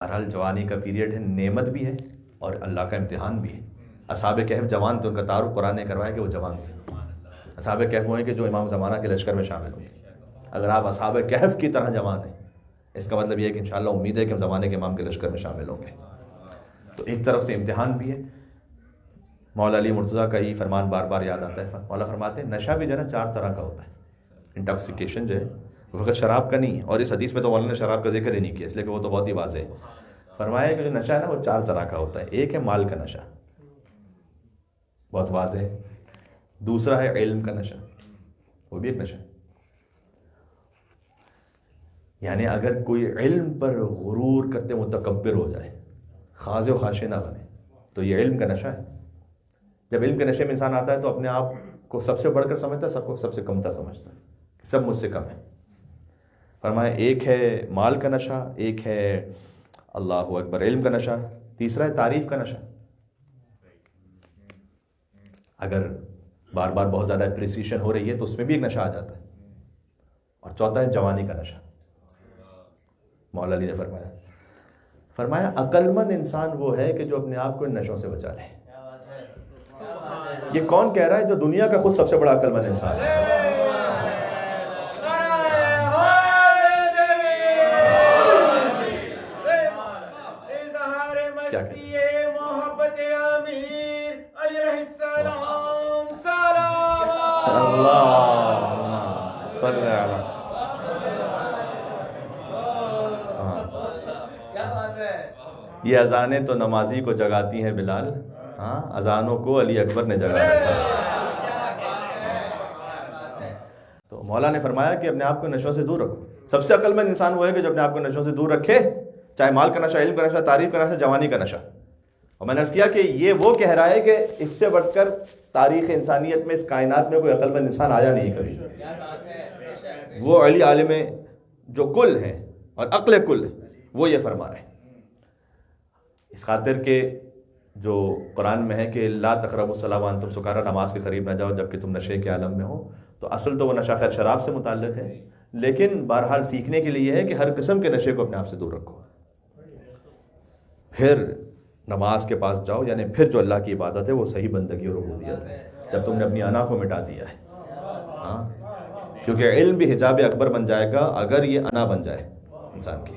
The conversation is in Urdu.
بہرحال جوانی کا پیریڈ ہے، نعمت بھی ہے اور اللہ کا امتحان بھی ہے۔ اصحاب کہف جوان تھے، ان کا تعارف قرآن نے کروایا کہ وہ جوان تھے۔ اصحاب کہف وہ ہیں کہ جو امام زمانہ کے لشکر میں شامل ہوں گے۔ اگر آپ اصحاب کہف کی طرح جوان ہیں، اس کا مطلب یہ ہے کہ انشاءاللہ امید ہے کہ ہم زمانے کے امام کے لشکر میں شامل ہوں گے۔ تو ایک طرف سے امتحان بھی ہے۔ مولا علی مرتضیٰ کا یہ فرمان بار بار یاد آتا ہے۔ مولا فرماتے ہیں نشہ بھی جو ہے نا 4 طرح کا ہوتا ہے۔ انٹاکسیکیشن جو ہے وہ فقط شراب کا نہیں ہے، اور اس حدیث میں تو مولانا نے شراب کا ذکر ہی نہیں کیا، اس لیے کہ وہ تو بہت ہی واضح ہے۔ فرمایا کہ جو نشہ ہے نا وہ 4 طرح کا ہوتا ہے۔ ایک ہے مال کا نشہ، بہت واضح ہے۔ دوسرا ہے علم کا نشہ، وہ بھی ایک نشہ ہے۔ یعنی اگر کوئی علم پر غرور کرتے متکبر ہو جائے، خاضع و خاشع نہ بنے، تو یہ علم کا نشہ ہے۔ جب علم کے نشے میں انسان آتا ہے تو اپنے آپ کو سب سے بڑھ کر سمجھتا ہے، سب کو سب سے کمتر سمجھتا ہے، سب مجھ سے کم ہے۔ فرمایا ایک ہے مال کا نشہ، ایک ہے اللہ اکبر علم کا نشہ، تیسرا ہے تعریف کا نشہ۔ اگر بار بار بہت زیادہ اپریسیشن ہو رہی ہے تو اس میں بھی ایک نشہ آ جاتا ہے۔ اور چوتھا ہے جوانی کا نشہ۔ مولا علی نے فرمایا عقل مند انسان وہ ہے کہ جو اپنے آپ کو ان نشوں سے بچا لے۔ یہ کون کہہ رہا ہے؟ جو دنیا کا خود سب سے بڑا عقل مند انسان ہے۔ یہ اذانیں تو نمازی کو جگاتی ہیں بلال، ہاں اذانوں کو علی اکبر نے جگا رکھا۔ تو مولا نے فرمایا کہ اپنے آپ کو نشوں سے دور رکھو۔ سب سے عقل مند انسان وہ ہے کہ جو اپنے آپ کو نشوں سے دور رکھے، چاہے مال کا نشہ، علم کا نشہ، تعریف کا نشہ، جوانی کا نشہ۔ اور میں نے عرض کیا کہ یہ وہ کہہ رہا ہے کہ اس سے بڑھ کر تاریخ انسانیت میں، اس کائنات میں کوئی عقل مند انسان آیا نہیں کبھی۔ وہ علی عالم جو کل ہیں اور عقل کل ہے، وہ یہ فرما رہے ہیں۔ اس خاطر کہ جو قرآن میں ہے کہ لا تقربوا الصلاۃ وانتم سکارى، نماز کے قریب نہ جاؤ جبکہ تم نشے کے عالم میں ہو۔ تو اصل تو وہ نشہ خیر شراب سے متعلق ہے، لیکن بہرحال سیکھنے کے لیے ہے کہ ہر قسم کے نشے کو اپنے آپ سے دور رکھو، پھر نماز کے پاس جاؤ۔ یعنی پھر جو اللہ کی عبادت ہے وہ صحیح بندگی اور عبودیت ہے، جب تم نے اپنی انا کو مٹا دیا ہے۔ ہاں، کیونکہ علم بھی حجاب اکبر بن جائے گا اگر یہ انا بن جائے انسان کی۔